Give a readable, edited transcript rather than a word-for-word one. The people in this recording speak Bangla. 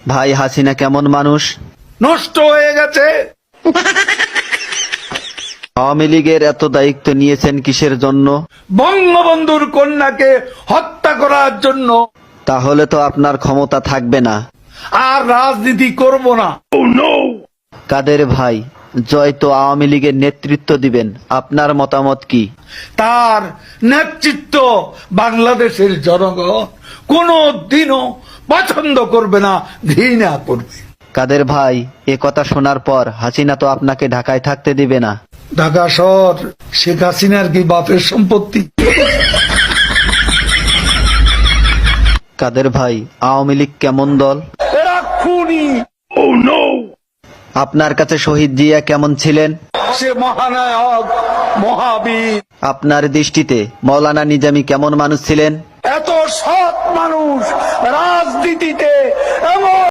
ভাই হাসিনা কেমন মানুষ? নষ্ট হয়ে গেছে। আওয়ামী লীগের এত দায়িত্ব নিয়েছেন কিসের জন্য? বঙ্গবন্ধুর কন্যাকে হত্যা করার জন্য। তাহলে তো আপনার ক্ষমতা থাকবে না। আর রাজনীতি করব না। কাদের ভাই, জয় তো আওয়ামী লীগের নেতৃত্ব দিবেন, আপনার মতামত কি? তার নেতৃত্ব বাংলাদেশের জনগণ কোনো দিনও পছন্দ করবে না, ঘৃণা করবে। কাদের ভাই, এ কথা শোনার পর হাসিনা তো আপনাকে ঢাকায় থাকতে দিবে না। ঢাকা শহর শেখ হাসিনার কি বাপের সম্পত্তি? কাদের ভাই, আওয়ামী লীগ কেমন দল? এরা খুনি। আপনার কাছে শহীদ জিয়া কেমন ছিলেন? সে মহানায়ক, মহাবীর। আপনার দৃষ্টিতে মৌলানা নিজামী কেমন মানুষ ছিলেন? এত সৎ মানুষ রাজনীতিতে এমন